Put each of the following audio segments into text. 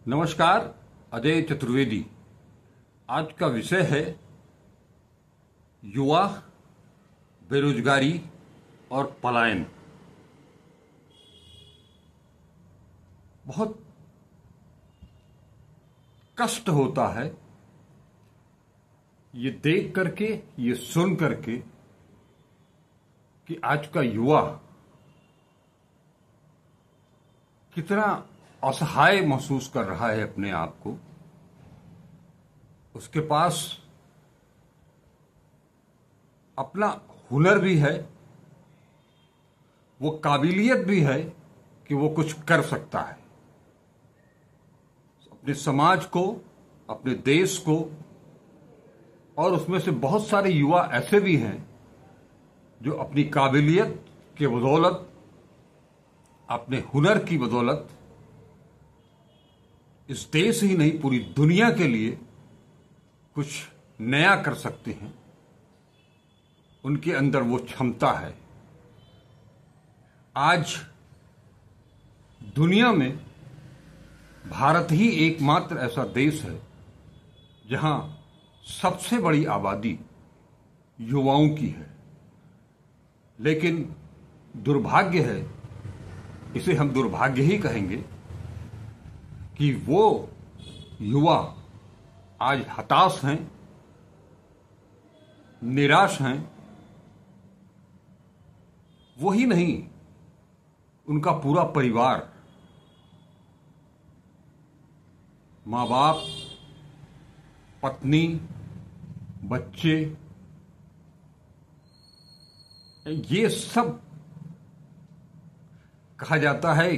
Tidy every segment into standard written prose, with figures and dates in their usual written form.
नमस्कार, अजय चतुर्वेदी। आज का विषय है युवा, बेरोजगारी और पलायन। बहुत कष्ट होता है ये देख करके, ये सुन करके कि आज का युवा कितना असहाय महसूस कर रहा है अपने आप को। उसके पास अपना हुनर भी है, वो काबिलियत भी है कि वो कुछ कर सकता है अपने समाज को, अपने देश को। और उसमें से बहुत सारे युवा ऐसे भी हैं जो अपनी काबिलियत के बदौलत, अपने हुनर की बदौलत इस देश ही नहीं पूरी दुनिया के लिए कुछ नया कर सकते हैं। उनके अंदर वो क्षमता है। आज दुनिया में भारत ही एकमात्र ऐसा देश है जहां सबसे बड़ी आबादी युवाओं की है। लेकिन दुर्भाग्य है, इसे हम दुर्भाग्य ही कहेंगे, कि वो युवा आज हताश हैं, निराश हैं। वही नहीं, उनका पूरा परिवार, माँ बाप, पत्नी, बच्चे, ये सब कहा जाता है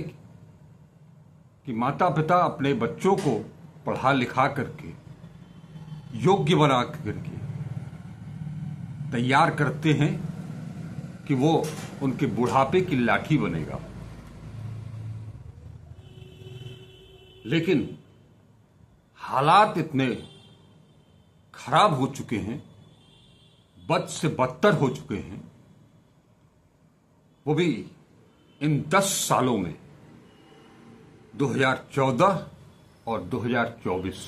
कि माता पिता अपने बच्चों को पढ़ा लिखा करके, योग्य बना करके तैयार करते हैं कि वो उनके बुढ़ापे की लाठी बनेगा। लेकिन हालात इतने खराब हो चुके हैं, बद से बदतर हो चुके हैं, वो भी इन 10 सालों में, 2014 और 2024।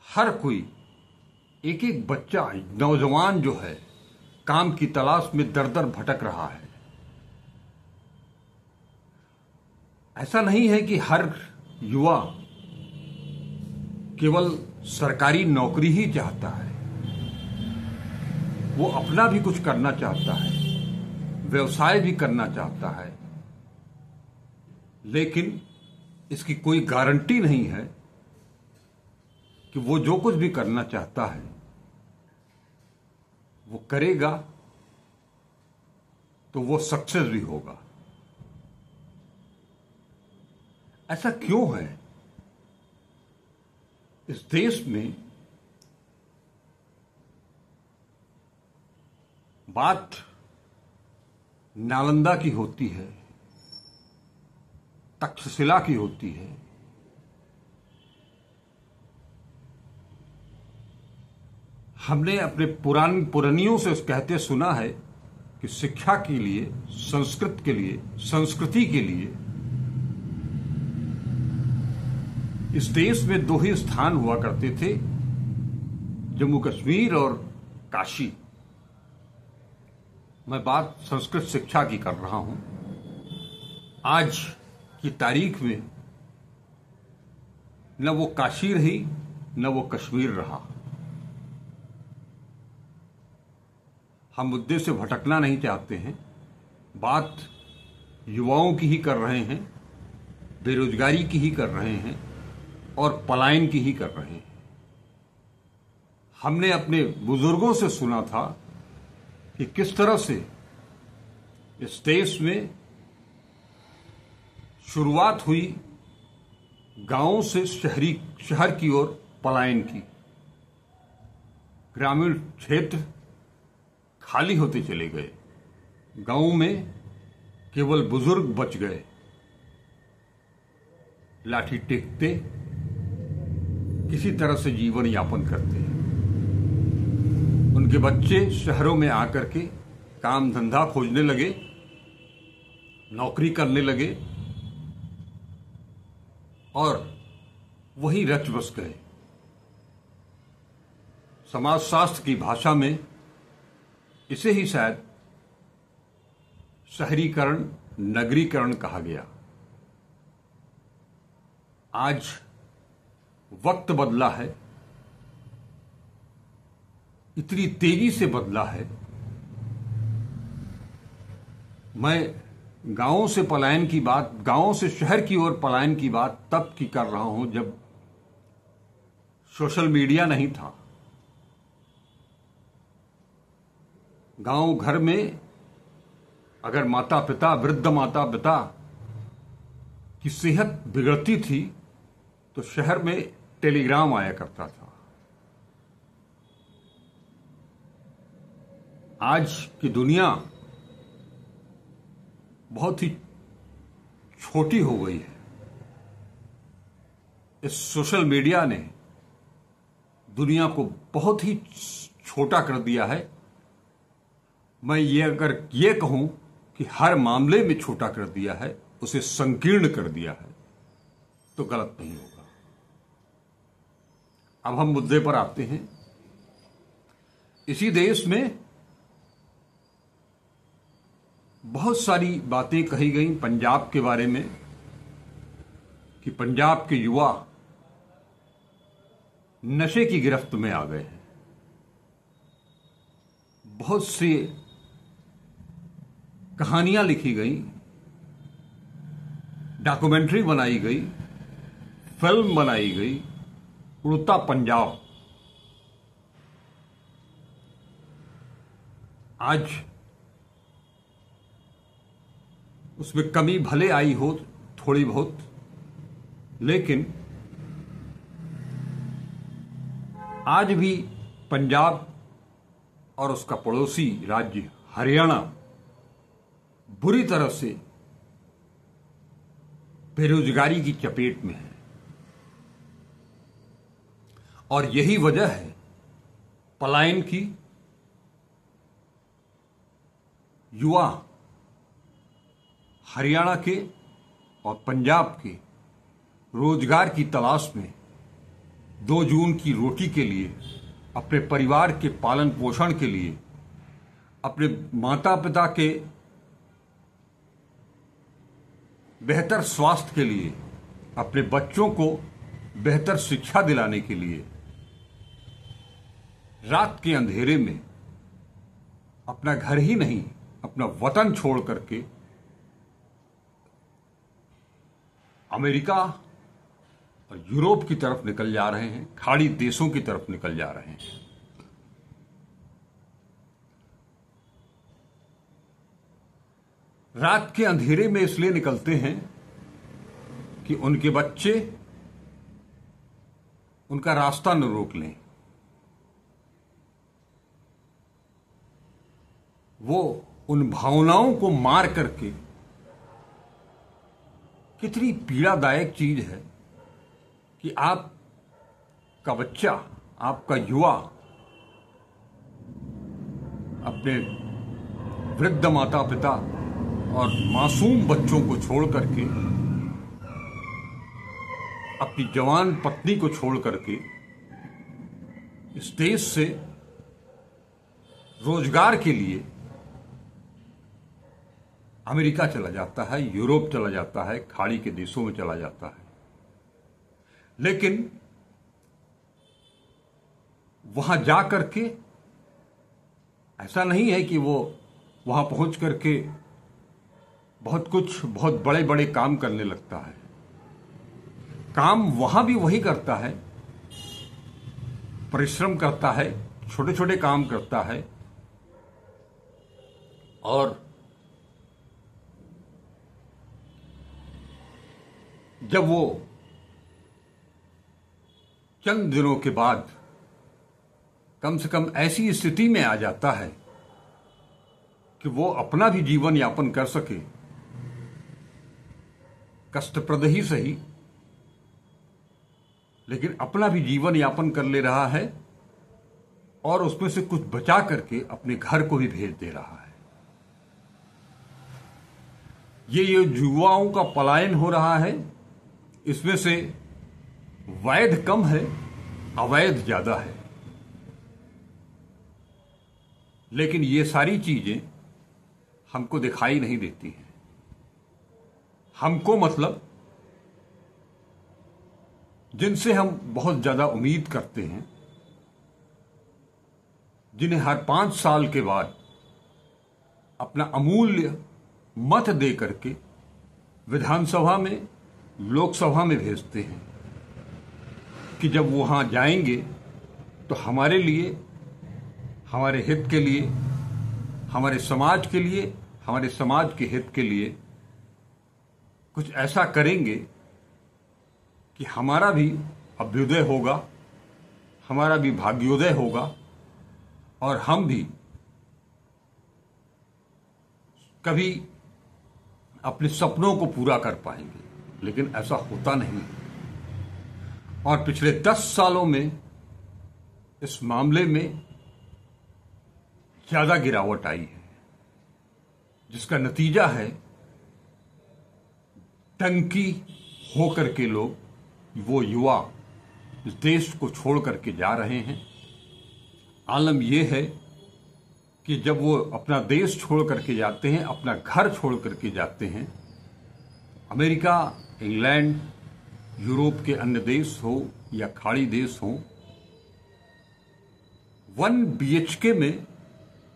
हर कोई, एक एक बच्चा, नौजवान जो है, काम की तलाश में दर दर भटक रहा है। ऐसा नहीं है कि हर युवा केवल सरकारी नौकरी ही चाहता है। वो अपना भी कुछ करना चाहता है, व्यवसाय भी करना चाहता है। लेकिन इसकी कोई गारंटी नहीं है कि वो जो कुछ भी करना चाहता है वो करेगा तो वो सक्सेस भी होगा। ऐसा क्यों है? इस देश में बात नालंदा की होती है, तक्षशिला की होती है, हमने अपने पुरानियों से कहते सुना है कि शिक्षा के लिए, संस्कृत के लिए, संस्कृति के लिए इस देश में 2 ही स्थान हुआ करते थे, जम्मू कश्मीर और काशी। मैं बात संस्कृत शिक्षा की कर रहा हूं। आज की तारीख में न वो काशी रही, न वो कश्मीर रहा। हम मुद्दे से भटकना नहीं चाहते हैं। बात युवाओं की ही कर रहे हैं, बेरोजगारी की ही कर रहे हैं और पलायन की ही कर रहे हैं। हमने अपने बुजुर्गों से सुना था कि किस तरह से इस देश में शुरुआत हुई गांवों से शहर की ओर पलायन की। ग्रामीण क्षेत्र खाली होते चले गए, गांवों में केवल बुजुर्ग बच गए, लाठी टेकते किसी तरह से जीवन यापन करते हैं। उनके बच्चे शहरों में आकर के काम धंधा खोजने लगे नौकरी करने लगे और वही रच बस गए। समाजशास्त्र की भाषा में इसे ही शायद शहरीकरण, नगरीकरण कहा गया। आज वक्त बदला है, इतनी तेजी से बदला है। मैं गांवों से पलायन की बात, गांवों से शहर की ओर पलायन की बात तब की कर रहा हूं जब सोशल मीडिया नहीं था। गांव घर में अगर माता पिता, वृद्ध माता पिता की सेहत बिगड़ती थी तो शहर में टेलीग्राम आया करता था। आज की दुनिया बहुत ही छोटी हो गई है। इस सोशल मीडिया ने दुनिया को बहुत ही छोटा कर दिया है। मैं अगर ये कहूं कि हर मामले में छोटा कर दिया है, उसे संकीर्ण कर दिया है, तो गलत नहीं होगा। अब हम मुद्दे पर आते हैं। इसी देश में बहुत सारी बातें कही गई पंजाब के बारे में कि पंजाब के युवा नशे की गिरफ्त में आ गए हैं। बहुत सी कहानियां लिखी गई, डॉक्यूमेंट्री बनाई गई, फिल्म बनाई गई, उड़ता पंजाब। आज उसमें कमी भले आई हो थोड़ी बहुत, लेकिन आज भी पंजाब और उसका पड़ोसी राज्य हरियाणा बुरी तरह से बेरोजगारी की चपेट में है। और यही वजह है पलायन की। युवा हरियाणा के और पंजाब के रोजगार की तलाश में 2 जून की रोटी के लिए, अपने परिवार के पालन पोषण के लिए, अपने माता पिता के बेहतर स्वास्थ्य के लिए, अपने बच्चों को बेहतर शिक्षा दिलाने के लिए रात के अंधेरे में अपना घर ही नहीं, अपना वतन छोड़ करके अमेरिका और यूरोप की तरफ निकल जा रहे हैं, खाड़ी देशों की तरफ निकल जा रहे हैं। रात के अंधेरे में इसलिए निकलते हैं कि उनके बच्चे उनका रास्ता न रोक लें। वो उन भावनाओं को मार करके, कितनी पीड़ादायक चीज है कि आपका बच्चा, आपका युवा अपने वृद्ध माता पिता और मासूम बच्चों को छोड़ करके, अपनी जवान पत्नी को छोड़ करके इस देश से रोजगार के लिए अमेरिका चला जाता है, यूरोप चला जाता है, खाड़ी के देशों में चला जाता है। लेकिन वहां जा करके ऐसा नहीं है कि वो वहां पहुंच करके बहुत बड़े बड़े काम करने लगता है। काम वहां भी वही करता है, परिश्रम करता है, छोटे छोटे काम करता है, और जब वो चंद दिनों के बाद कम से कम ऐसी स्थिति में आ जाता है कि वो अपना भी जीवन यापन कर सके, कष्टप्रद ही सही, लेकिन अपना भी जीवन यापन कर ले रहा है और उसमें से कुछ बचा करके अपने घर को भी भेज दे रहा है। ये युवाओं का पलायन हो रहा है, इसमें से वैध कम है, अवैध ज्यादा है। लेकिन ये सारी चीजें हमको दिखाई नहीं देती हैं। हमको मतलब जिनसे हम बहुत ज्यादा उम्मीद करते हैं, जिन्हें हर 5 साल के बाद अपना अमूल्य मत दे करके विधानसभा में, लोकसभा में भेजते हैं कि जब वहां जाएंगे तो हमारे लिए, हमारे हित के लिए, हमारे समाज के लिए, हमारे समाज के हित के लिए कुछ ऐसा करेंगे कि हमारा भी अभ्युदय होगा, हमारा भी भाग्योदय होगा और हम भी कभी अपने सपनों को पूरा कर पाएंगे। लेकिन ऐसा होता नहीं। और पिछले 10 सालों में इस मामले में ज्यादा गिरावट आई है, जिसका नतीजा है टंकी होकर के लोग, वो युवा इस देश को छोड़ करके जा रहे हैं। आलम यह है कि जब वो अपना देश छोड़ करके जाते हैं, अपना घर छोड़ करके जाते हैं, अमेरिका, इंग्लैंड, यूरोप के अन्य देश हो या खाड़ी देश हो, 1 BHK में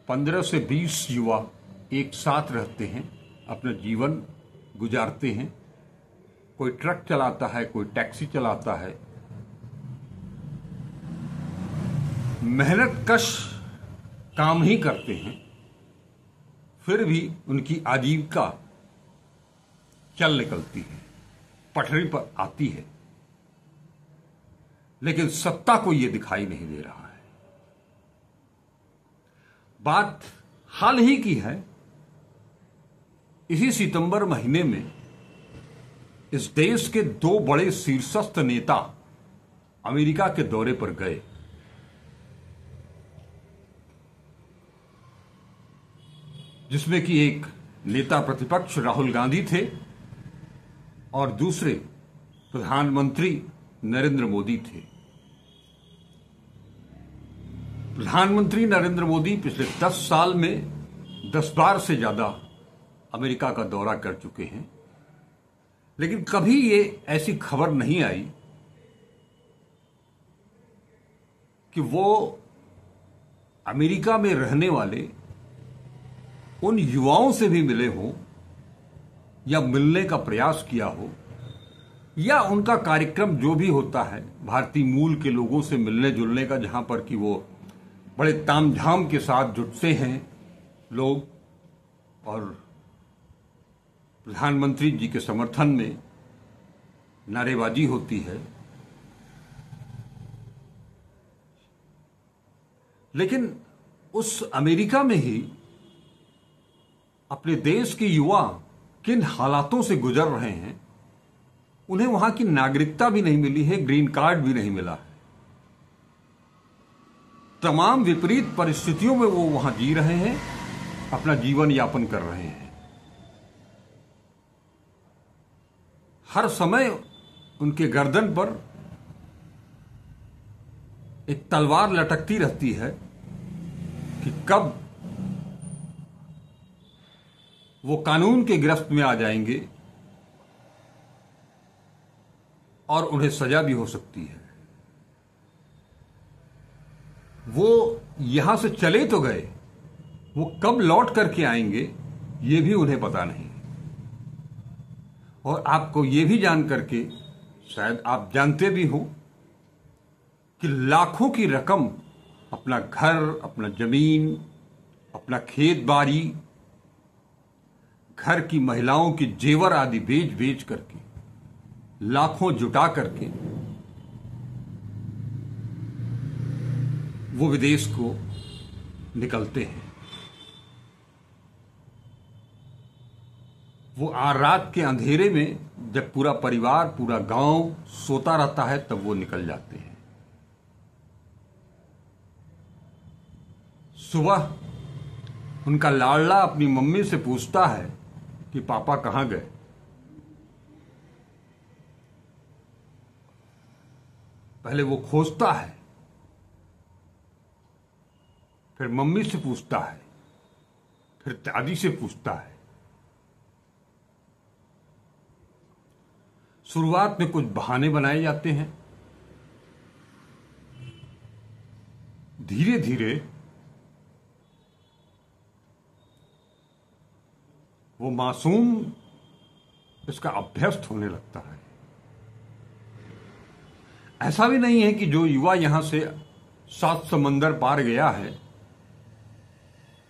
15 से 20 युवा एक साथ रहते हैं, अपना जीवन गुजारते हैं। कोई ट्रक चलाता है, कोई टैक्सी चलाता है, मेहनत कश काम ही करते हैं, फिर भी उनकी आजीविका चल निकलती है, पटरी पर आती है। लेकिन सत्ता को यह दिखाई नहीं दे रहा है। बात हाल ही की है। इसी सितंबर महीने में इस देश के 2 बड़े शीर्षस्थ नेता अमेरिका के दौरे पर गए। जिसमें कि एक नेता प्रतिपक्ष राहुल गांधी थे और दूसरे प्रधानमंत्री नरेंद्र मोदी थे। प्रधानमंत्री नरेंद्र मोदी पिछले 10 साल में 10 बार से ज्यादा अमेरिका का दौरा कर चुके हैं। लेकिन कभी ये ऐसी खबर नहीं आई कि वो अमेरिका में रहने वाले उन युवाओं से भी मिले हों या मिलने का प्रयास किया हो, या उनका कार्यक्रम जो भी होता है भारतीय मूल के लोगों से मिलने जुलने का, जहां पर कि वो बड़े तामझाम के साथ जुटते हैं लोग और प्रधानमंत्री जी के समर्थन में नारेबाजी होती है। लेकिन उस अमेरिका में ही अपने देश के युवा किन हालातों से गुजर रहे हैं, उन्हें वहां की नागरिकता भी नहीं मिली है, ग्रीन कार्ड भी नहीं मिला है। तमाम विपरीत परिस्थितियों में वो वहां जी रहे हैं, अपना जीवन यापन कर रहे हैं। हर समय उनके गर्दन पर एक तलवार लटकती रहती है कि कब वो कानून के गिरफ्त में आ जाएंगे और उन्हें सजा भी हो सकती है। वो यहां से चले तो गए, वो कब लौट करके आएंगे ये भी उन्हें पता नहीं। और आपको ये भी जान करके शायद आप जानते भी हो कि लाखों की रकम अपना घर, अपना जमीन, अपना खेत बाड़ी, घर की महिलाओं के जेवर आदि बेच बेच करके, लाखों जुटा करके वो विदेश को निकलते हैं। वो रात के अंधेरे में जब पूरा परिवार, पूरा गांव सोता रहता है, तब वो निकल जाते हैं। सुबह उनका लाडला अपनी मम्मी से पूछता है कि पापा कहाँ गए। पहले वो खोजता है, फिर मम्मी से पूछता है, फिर दादी से पूछता है। शुरुआत में कुछ बहाने बनाए जाते हैं, धीरे धीरे वो मासूम इसका अभ्यस्त होने लगता है। ऐसा भी नहीं है कि जो युवा यहां से 7 समंदर पार गया है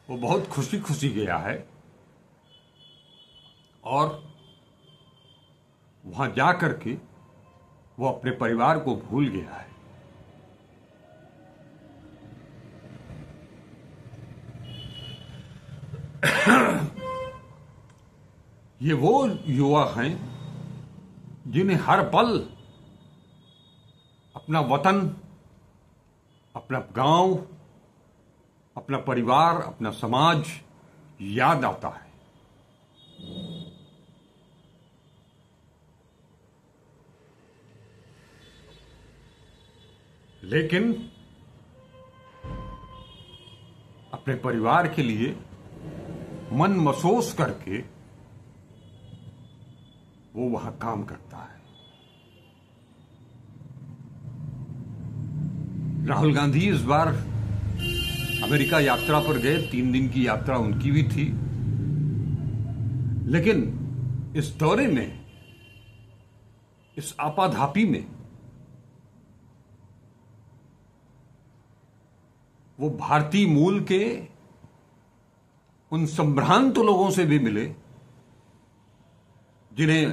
वो बहुत खुशी खुशी गया है और वहां जा करके वो अपने परिवार को भूल गया है। ये वो युवा हैं जिन्हें हर पल अपना वतन, अपना गांव, अपना परिवार, अपना समाज याद आता है। लेकिन अपने परिवार के लिए मन मसोस करके वो वहां काम करता है। राहुल गांधी इस बार अमेरिका यात्रा पर गए। 3 दिन की यात्रा उनकी भी थी, लेकिन इस दौरे में, इस आपाधापी में वो भारतीय मूल के उन संभ्रांत लोगों से भी मिले जिन्हें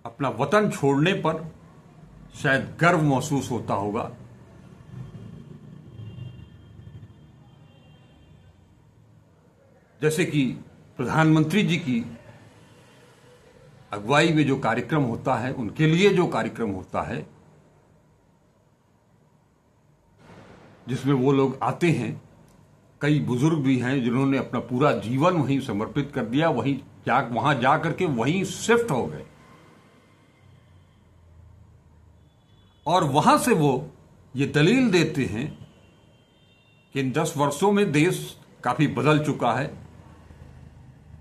अपना वतन छोड़ने पर शायद गर्व महसूस होता होगा। जैसे कि प्रधानमंत्री जी की अगुवाई में जो कार्यक्रम होता है, उनके लिए जो कार्यक्रम होता है, जिसमें वो लोग आते हैं, कई बुजुर्ग भी हैं जिन्होंने अपना पूरा जीवन वहीं समर्पित कर दिया, वहां जा करके वहीं शिफ्ट हो गए और वहां से वो ये दलील देते हैं कि इन 10 वर्षों में देश काफी बदल चुका है,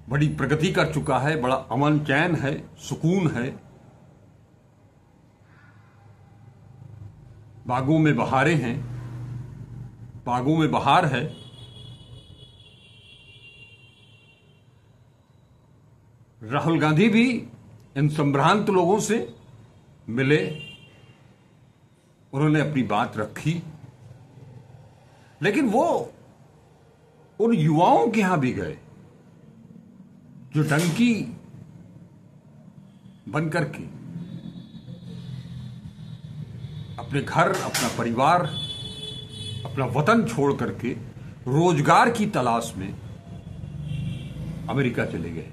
बड़ी प्रगति कर चुका है, बड़ा अमन चैन है, सुकून है, बागों में बहारें हैं, बागों में बहार है। राहुल गांधी भी इन संभ्रांत लोगों से मिले, उन्होंने अपनी बात रखी, लेकिन वो उन युवाओं के यहां भी गए जो डंकी बन करके अपने घर, अपना परिवार, अपना वतन छोड़ करके रोजगार की तलाश में अमेरिका चले गए।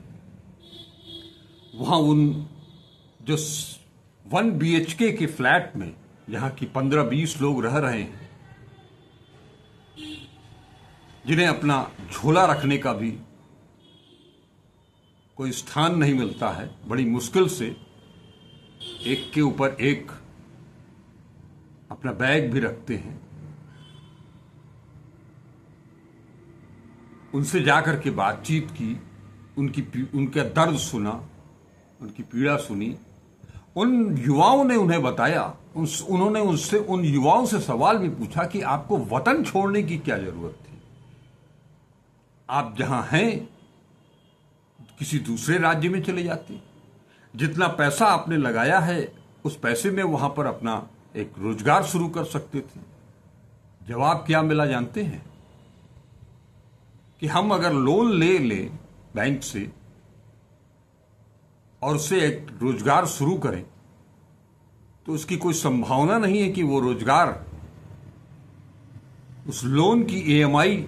वहां उन जो 1 BHK के फ्लैट में यहां की 15-20 लोग रह रहे हैं, जिन्हें अपना झोला रखने का भी कोई स्थान नहीं मिलता है, बड़ी मुश्किल से एक के ऊपर एक अपना बैग भी रखते हैं, उनसे जाकर के बातचीत की, उनका दर्द सुना, उनकी पीड़ा सुनी। उन युवाओं ने उन्हें बताया, उन्होंने उन युवाओं से सवाल भी पूछा कि आपको वतन छोड़ने की क्या जरूरत थी? आप जहां हैं किसी दूसरे राज्य में चले जाते, जितना पैसा आपने लगाया है उस पैसे में वहां पर अपना एक रोजगार शुरू कर सकते थे। जवाब क्या मिला जानते हैं? कि हम अगर लोन ले बैंक से और उससे एक रोजगार शुरू करें तो उसकी कोई संभावना नहीं है कि वो रोजगार उस लोन की EMI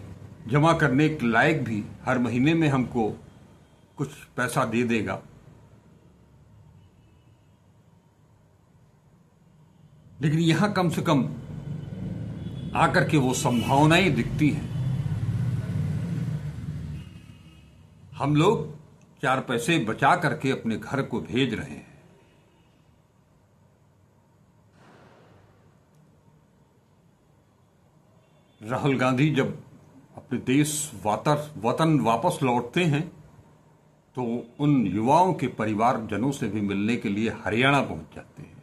जमा करने के लायक भी हर महीने में हमको कुछ पैसा दे देगा। लेकिन यहां कम से कम आकर के वो संभावनाएं दिखती हैं। हम लोग चार पैसे बचा करके अपने घर को भेज रहे हैं। राहुल गांधी जब अपने देश वतन वापस लौटते हैं तो उन युवाओं के परिवारजनों से भी मिलने के लिए हरियाणा पहुंच जाते हैं।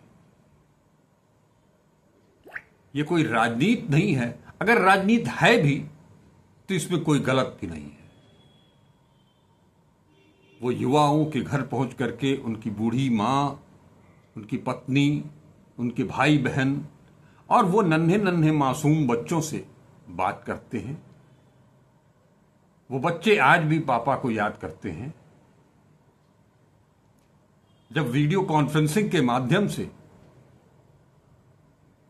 ये कोई राजनीति नहीं है। अगर राजनीति है भी तो इसमें कोई गलत भी नहीं है। वो युवाओं के घर पहुंच करके उनकी बूढ़ी मां, उनकी पत्नी, उनके भाई बहन और वो नन्हे नन्हे मासूम बच्चों से बात करते हैं। वो बच्चे आज भी पापा को याद करते हैं। जब वीडियो कॉन्फ्रेंसिंग के माध्यम से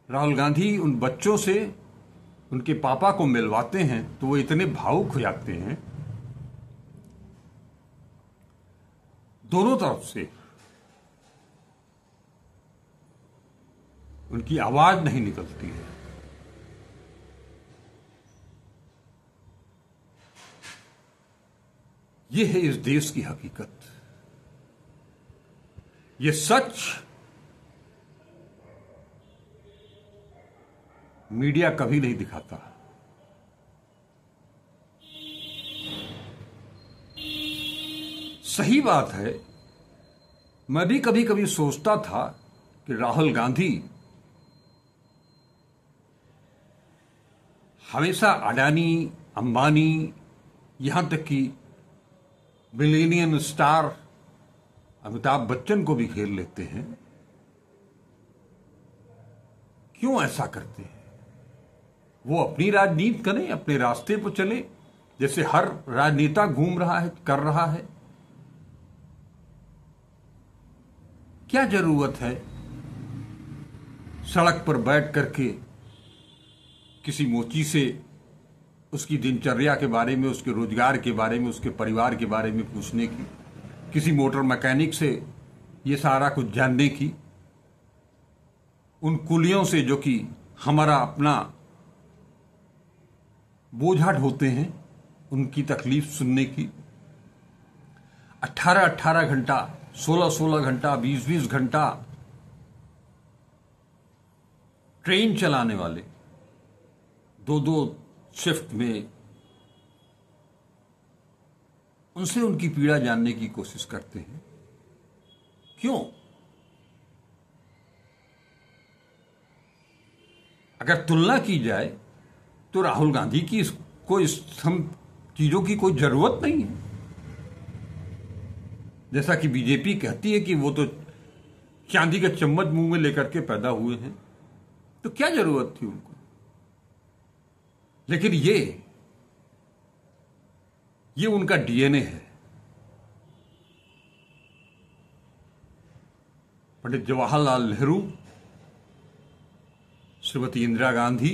राहुल गांधी उन बच्चों से उनके पापा को मिलवाते हैं तो वो इतने भावुक हो जाते हैं। दोनों तरफ से उनकी आवाज नहीं निकलती है। ये है इस देश की हकीकत। ये सच मीडिया कभी नहीं दिखाता। सही बात है, मैं भी कभी कभी सोचता था कि राहुल गांधी हमेशा अडानी, अंबानी, यहां तक कि मिलेनियम स्टार अमिताभ बच्चन को भी घेर लेते हैं। क्यों ऐसा करते हैं? वो अपनी राजनीति करें, अपने रास्ते पर चले, जैसे हर राजनेता घूम रहा है, कर रहा है। क्या जरूरत है सड़क पर बैठ करके किसी मोची से उसकी दिनचर्या के बारे में, उसके रोजगार के बारे में, उसके परिवार के बारे में पूछने की, किसी मोटर मैकेनिक से ये सारा कुछ जानने की, उन कुलियों से जो कि हमारा अपना बोझा ढोते हैं, उनकी तकलीफ सुनने की। 18-18 घंटा, 16-16 घंटा, 20-20 घंटा ट्रेन चलाने वाले, 2-2 शिफ्ट में, उनसे उनकी पीड़ा जानने की कोशिश करते हैं। क्यों? अगर तुलना की जाए तो राहुल गांधी की इस हम चीजों की कोई जरूरत नहीं है। जैसा कि बीजेपी कहती है कि वो तो चांदी का चम्मच मुंह में लेकर के पैदा हुए हैं, तो क्या जरूरत थी उनको? लेकिन ये उनका डीएनए है। पंडित जवाहरलाल नेहरू, श्रीमती इंदिरा गांधी,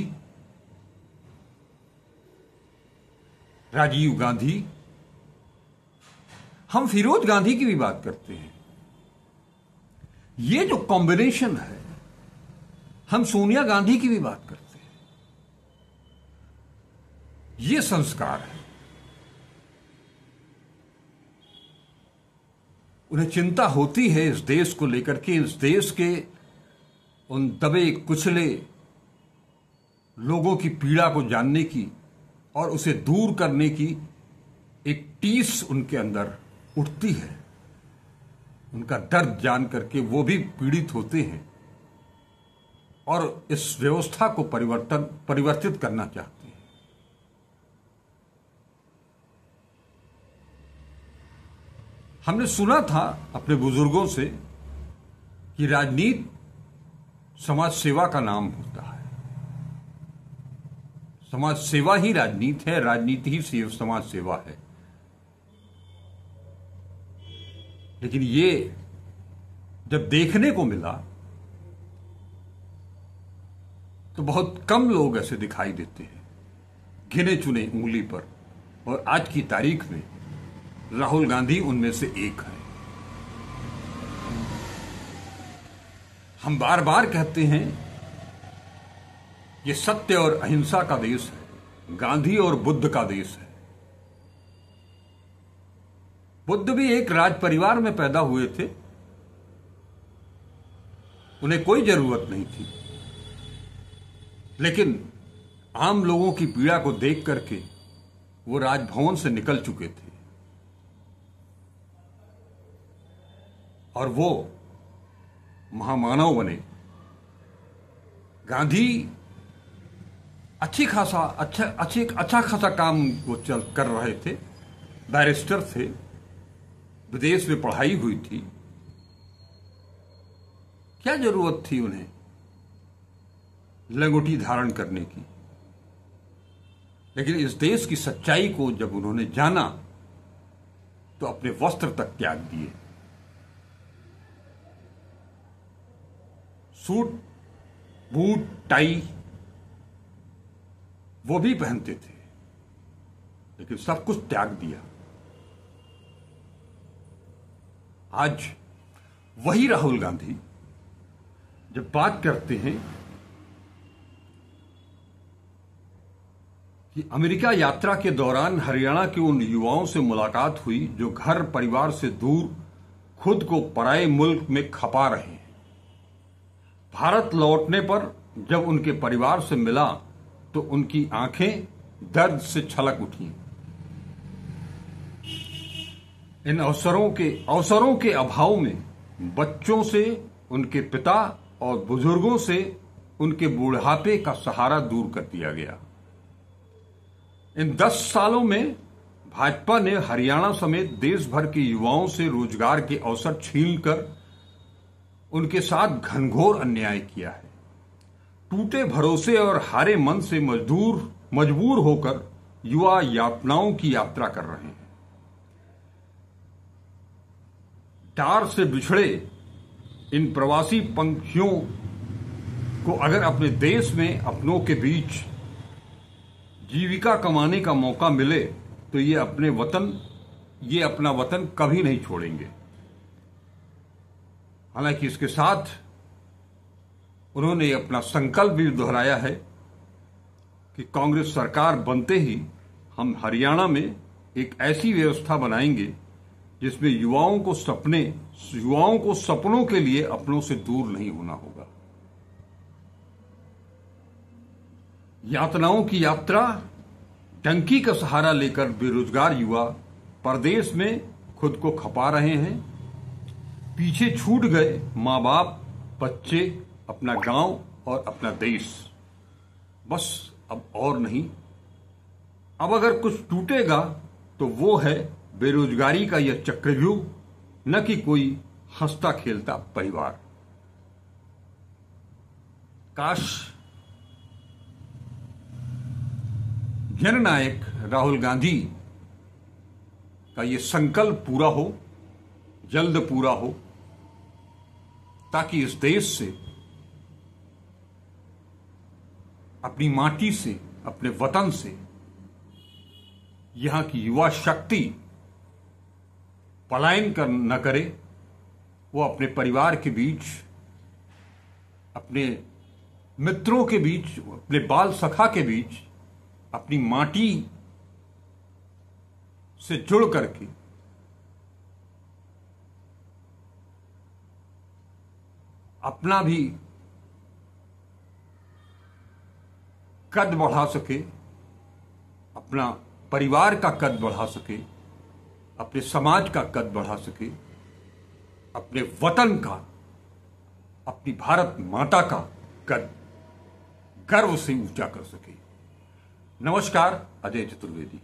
राजीव गांधी, हम फिरोज गांधी की भी बात करते हैं। ये जो कॉम्बिनेशन है, हम सोनिया गांधी की भी बात करते हैं। ये संस्कार है। उन्हें चिंता होती है इस देश को लेकर के, इस देश के उन दबे कुचले लोगों की पीड़ा को जानने की और उसे दूर करने की एक टीस उनके अंदर उठती है। उनका दर्द जान करके वो भी पीड़ित होते हैं और इस व्यवस्था को परिवर्तित करना चाहते हैं। हमने सुना था अपने बुजुर्गों से कि राजनीति समाज सेवा का नाम होता है। समाज सेवा ही राजनीति है, राजनीति ही समाज सेवा है। लेकिन ये जब देखने को मिला तो बहुत कम लोग ऐसे दिखाई देते हैं, गिने चुने उंगली पर, और आज की तारीख में राहुल गांधी उनमें से एक है। हम बार बार कहते हैं ये सत्य और अहिंसा का देश है, गांधी और बुद्ध का देश है। बुद्ध भी एक राज परिवार में पैदा हुए थे, उन्हें कोई जरूरत नहीं थी, लेकिन आम लोगों की पीड़ा को देख करके वो राजभवन से निकल चुके थे और वो महामानव बने। गांधी अच्छा खासा काम वो कर रहे थे, बैरिस्टर थे, विदेश में पढ़ाई हुई थी, क्या जरूरत थी उन्हें लंगोटी धारण करने की। लेकिन इस देश की सच्चाई को जब उन्होंने जाना तो अपने वस्त्र तक त्याग दिए। सूट बूट टाई वो भी पहनते थे, लेकिन सब कुछ त्याग दिया। आज वही राहुल गांधी जब बात करते हैं कि अमेरिका यात्रा के दौरान हरियाणा के उन युवाओं से मुलाकात हुई जो घर परिवार से दूर खुद को पराये मुल्क में खपा रहे हैं, भारत लौटने पर जब उनके परिवार से मिला तो उनकी आंखें दर्द से छलक उठी। इन अवसरों के अभाव में बच्चों से, उनके पिता और बुजुर्गों से उनके बुढ़ापे का सहारा दूर कर दिया गया। इन 10 सालों में भाजपा ने हरियाणा समेत देश भर के युवाओं से रोजगार के अवसर छीनकर उनके साथ घनघोर अन्याय किया है। टूटे भरोसे और हारे मन से मजबूर होकर युवा यातनाओं की यात्रा कर रहे हैं। टार से बिछड़े इन प्रवासी पंखियों को अगर अपने देश में अपनों के बीच जीविका कमाने का मौका मिले तो ये अपना वतन कभी नहीं छोड़ेंगे। हालांकि इसके साथ उन्होंने अपना संकल्प भी दोहराया है कि कांग्रेस सरकार बनते ही हम हरियाणा में एक ऐसी व्यवस्था बनाएंगे जिसमें युवाओं को सपनों के लिए अपनों से दूर नहीं होना होगा। यातनाओं की यात्रा, टंकी का सहारा लेकर बेरोजगार युवा परदेश में खुद को खपा रहे हैं। पीछे छूट गए माँ बाप, बच्चे, अपना गांव और अपना देश। बस अब और नहीं। अब अगर कुछ टूटेगा तो वो है बेरोजगारी का यह चक्रव्यूह, न कि कोई हंसता खेलता परिवार। काश जननायक राहुल गांधी का यह संकल्प पूरा हो, जल्द पूरा हो, ताकि इस देश से, अपनी माटी से, अपने वतन से यहां की युवा शक्ति पलायन न करे। वो अपने परिवार के बीच, अपने मित्रों के बीच, अपने बाल सखा के बीच, अपनी माटी से जुड़ करके अपना भी कद बढ़ा सके, अपना परिवार का कद बढ़ा सके, अपने समाज का कद बढ़ा सके, अपने वतन का, अपनी भारत माता का कद गर्व से ऊंचा कर सके। नमस्कार, अजय चतुर्वेदी।